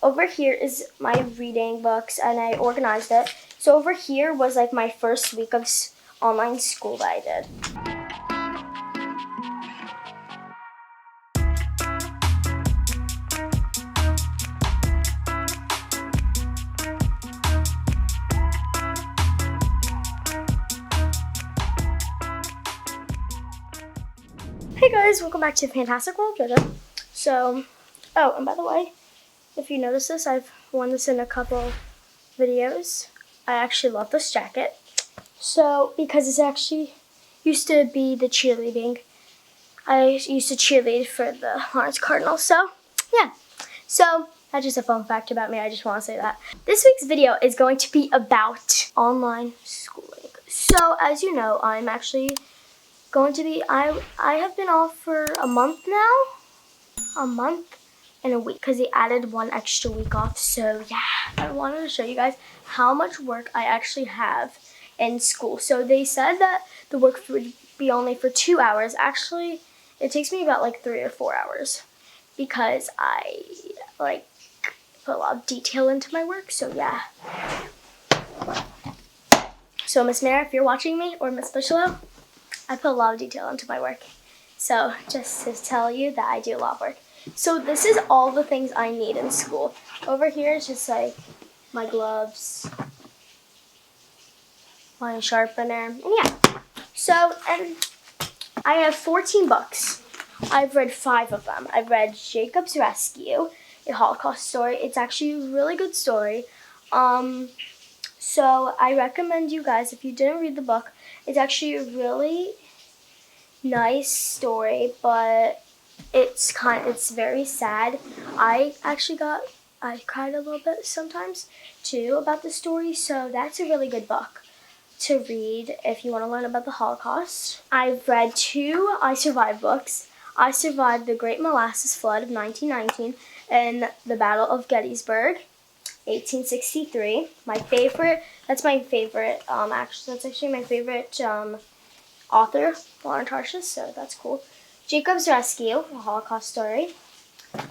Over here is my reading books, and I organized it. So over here was like my first week of online school that I did. Hey guys, welcome back to Fantastic World JoJo. So, oh, and by the way, if you notice this, I've worn this in a couple videos. I actually love this jacket. So, because it's actually used to be the cheerleading. I used to cheerlead for the Lawrence Cardinals, so yeah. So, that's just a fun fact about me, I just want to say that. This week's video is going to be about online schooling. So, as you know, I'm actually going to be, I have been off for a month now. A month and a week, because they added one extra week off. So yeah, I wanted to show you guys how much work I actually have in school. So they said that the work would be only for 2 hours. Actually, it takes me about like 3 or 4 hours because I like put a lot of detail into my work. So yeah. So Miss Mara, if you're watching me, or Miss Bigelow, I put a lot of detail into my work. So just to tell you that I do a lot of work. So this is all the things I need in school. Over here is just like my gloves, my sharpener, and yeah. So, and I have 14 books. I've read 5 of them. I've read Jacob's Rescue, a Holocaust story. It's actually a really good story. So I recommend you guys, if you didn't read the book, it's actually a really nice story, but it's very sad. I cried a little bit sometimes too about the story, so that's a really good book to read if you want to learn about the Holocaust. I've read 2 I Survived books. I Survived the Great Molasses Flood of 1919 and the Battle of Gettysburg, 1863. That's my favorite, that's actually my favorite author, Lauren Tarshish, so that's cool. Jacob's Rescue, a Holocaust story,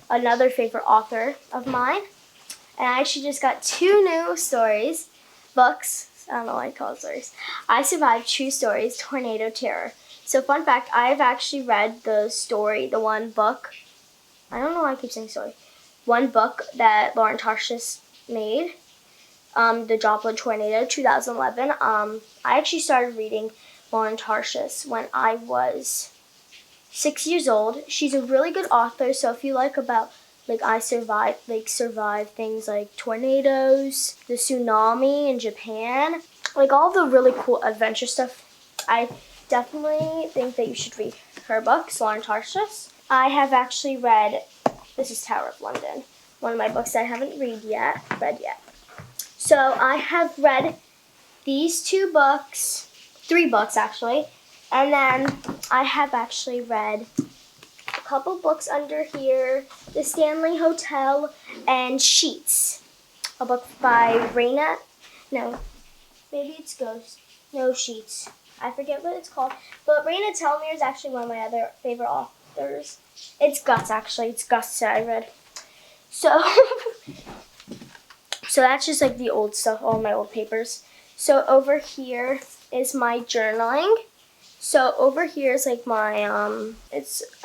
another favorite author of mine. And I actually just got 2 new books. I don't know why I call it stories. I Survived True Stories, Tornado Terror. So fun fact, I've actually read the one book. I don't know why I keep saying story. One book that Lauren Tarshish made, The Joplin Tornado, 2011. I actually started reading Lauren Tarshish when I was 6 years old. She's a really good author, so if you like about survive things like tornadoes, the tsunami in Japan, like all the really cool adventure stuff, I definitely think that you should read her books, Lauren Tarshish. I have actually read, this is Tower of London, one of my books I haven't read yet. So I have read these 2 books, 3 books actually, and then I have actually read a couple books under here, The Stanley Hotel and Sheets, a book by Sheets. I forget what it's called, but Raina Telgemeier is actually one of my other favorite authors. It's Gus, actually. It's Gus that I read. So, so that's just like the old stuff, all my old papers. So over here is my journaling. So over here is like my, I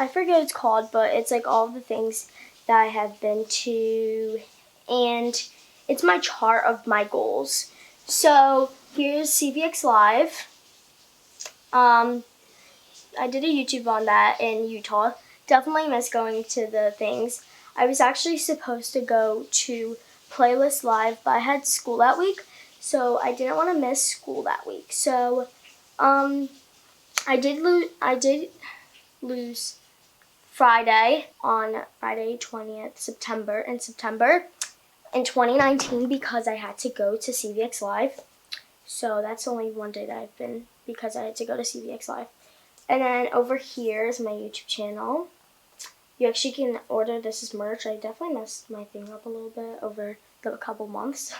forget what it's called, but it's like all the things that I have been to, and it's my chart of my goals. So here's CVX Live. I did a YouTube on that in Utah. Definitely miss going to the things. I was actually supposed to go to Playlist Live, but I had school that week, so I didn't want to miss school that week. So, I did lose Friday, on Friday 20th September in 2019, because I had to go to CVX Live. So that's only one day that I've been, because I had to go to CVX Live. And then over here is my YouTube channel. You actually can order this as merch. I definitely messed my thing up a little bit over the couple months.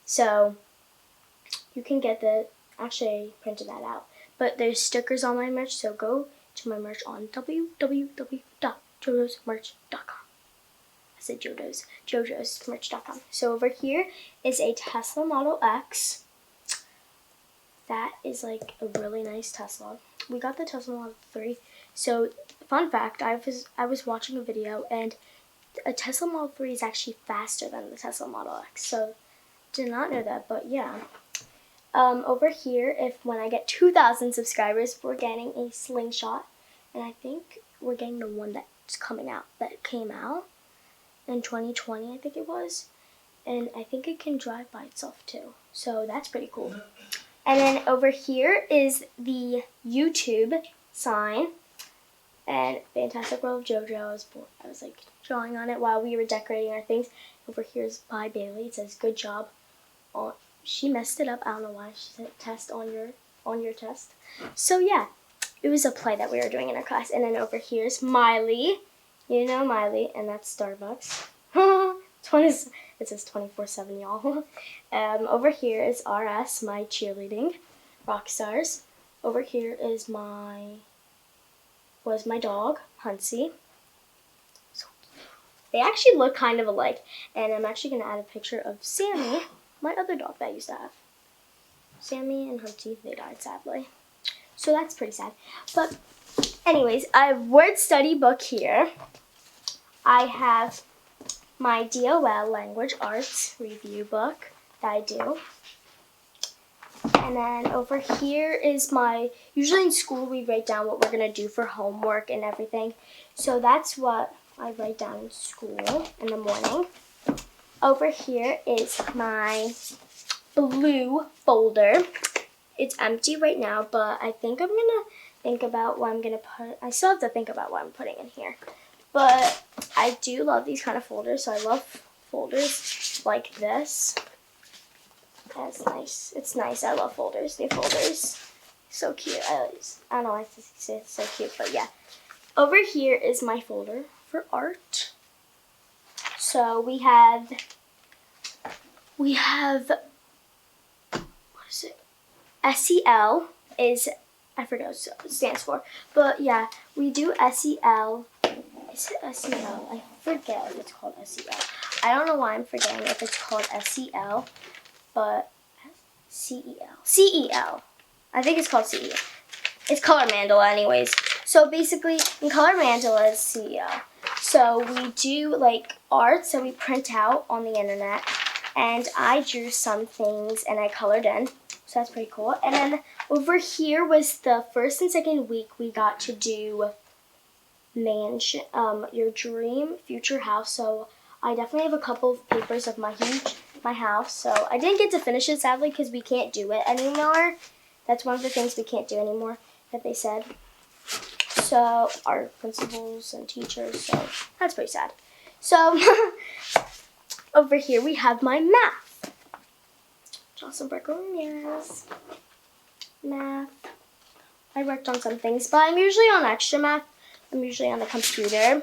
So you can get actually I printed that out. But there's stickers on my merch, so go to my merch on www.jojosmerch.com. opposite jojosmerch.com. So over here is a Tesla Model X. That is like a really nice Tesla. We got the Tesla Model 3. So fun fact, I was watching a video, and a Tesla Model 3 is actually faster than the Tesla Model X. So did not know that, but yeah. Over here, when I get 2,000 subscribers, we're getting a slingshot, and I think we're getting the one that's that came out in 2020, I think it was, and I think it can drive by itself too. So that's pretty cool. And then over here is the YouTube sign, and Fantastic World of JoJo. I was like drawing on it while we were decorating our things. Over here is by Bailey. It says good job. She messed it up. I don't know why. She said test on your test. So yeah, it was a play that we were doing in our class. And then over here is Miley. You know Miley, and that's Starbucks. It says 24/7, y'all. Over here is RS, my cheerleading rock stars. Over here is my dog, Hunsy. So they actually look kind of alike, and I'm actually gonna add a picture of Sammy, my other dog that I used to have. Sammy and Hunsy, they died sadly. So that's pretty sad. But anyways, I have word study book here. I have my DOL language arts review book that I do. And then over here is usually in school we write down what we're going to do for homework and everything. So that's what I write down in school in the morning. Over here is my blue folder. It's empty right now, but I think I'm going to think about what I'm going to put. I still have to think about what I'm putting in here. But I do love these kind of folders, so I love folders like this. That's nice. It's nice. I love folders. New folders. So cute. I don't know why I say it's so cute, but yeah. Over here is my folder for art. So we have what is it? SEL is, I forget what it stands for, but yeah, we do SEL. Is it SEL? I forget if it's called SEL. I don't know why I'm forgetting if it's called SEL, but CEL. CEL. I think it's called CEL. It's color mandala anyways. So basically, in color mandala is CEL. So we do like art, so we print out on the internet, and I drew some things and I colored in. So that's pretty cool. And then over here was the first and second week we got to do mansion, your dream future house. So I definitely have a couple of papers of my house. So I didn't get to finish it sadly because we can't do it anymore. That's one of the things we can't do anymore that they said. So our principals and teachers. So that's pretty sad. So over here we have my math. Jocelyn Brickle, math. I worked on some things, but I'm usually on extra math. I'm usually on the computer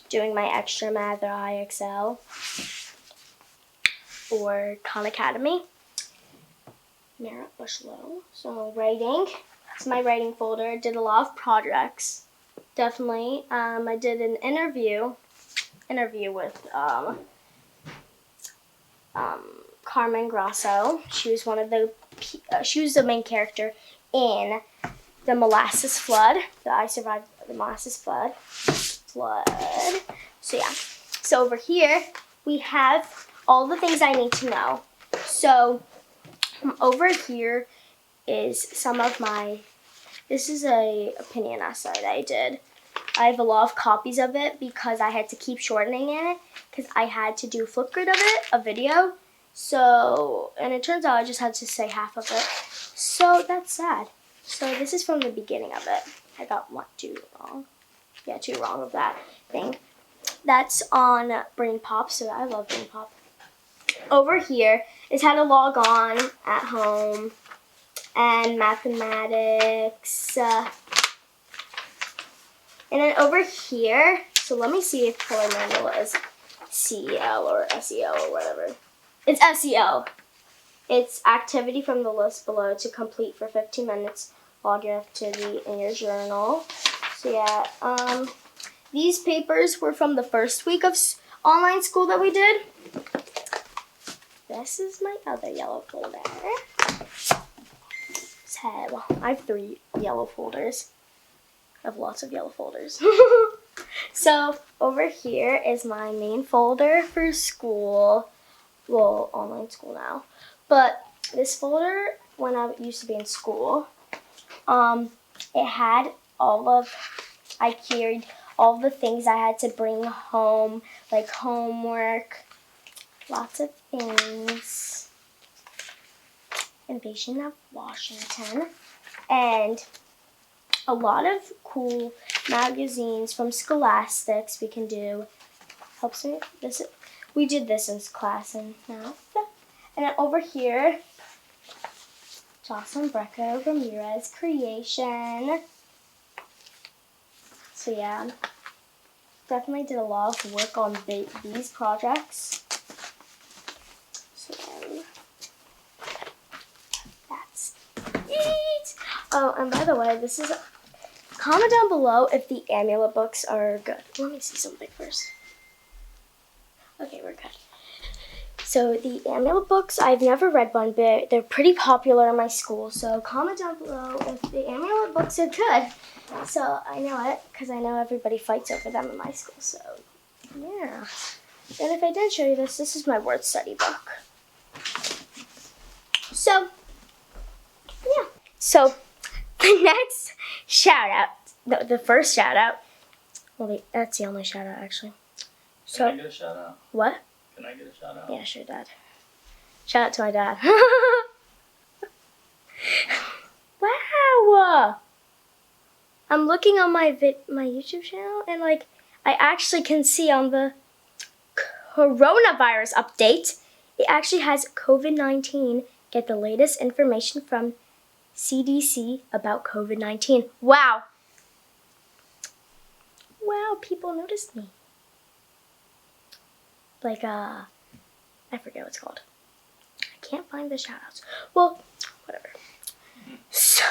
doing my extra math or IXL or Khan Academy. Mara Bushlow. So writing. It's my writing folder. Did a lot of projects. Definitely. I did an interview with Carmen Grasso. She was she was the main character in the molasses flood. I survived the molasses flood. So yeah. So over here we have all the things I need to know. So over here is some of this is a opinion essay that I did. I have a lot of copies of it because I had to keep shortening it because I had to do a flip grid of it, a video. So, and it turns out I just had to say half of it. So that's sad. So this is from the beginning of it. I got two wrong. Yeah, 2 wrong of that thing. That's on Brain Pop, so I love Brain Pop. Over here is how to log on at home and mathematics. And then over here, so let me see if color mandala is CEL or SEL or whatever. It's SEL. It's activity from the list below to complete for 15 minutes. Log your activity in your journal. So yeah, these papers were from the first week online school that we did. This is my other yellow folder. So I have 3 yellow folders. I have lots of yellow folders. So over here is my main folder for school. Well, online school now. But this folder, when I used to be in school, it had I carried all the things I had to bring home, like homework, lots of things. Invasion of Washington, and a lot of cool magazines from Scholastics we can do. Helps me. We did this in class and math. And then over here, Jocelyn Brecco Ramirez creation. So yeah, definitely did a lot of work on these projects. So then, that's it. Oh, and by the way, comment down below if the amulet books are good. Let me see something first. Okay, we're good. So the amulet books, I've never read one, but they're pretty popular in my school. So comment down below if the amulet books are good. So I know it, because I know everybody fights over them in my school. So yeah. And if I didn't show you this is my word study book. So yeah. So the next shout out, the first shout out, well, that's the only shout out actually. Can I get a shout out? What? Can I get a shout out? Yeah, sure, Dad. Shout out to my dad. Wow! I'm looking on my YouTube channel, and like I actually can see on the coronavirus update, it actually has COVID-19. Get the latest information from CDC about COVID-19. Wow! Wow, people noticed me. Like, I forget what it's called. I can't find the shoutouts. Well, whatever. So,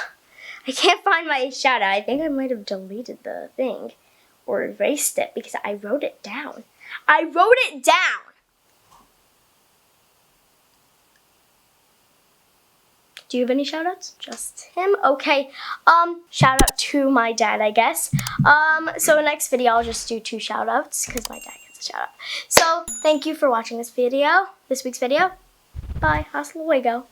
I can't find my shout out. I think I might have deleted the thing or erased it because I wrote it down. I wrote it down! Do you have any shout outs? Just him? Okay. Shout out to my dad, I guess. So next video I'll just do 2 shout outs because my dad gets a shout out. So thank you for watching this week's video. Bye. Hasta luego.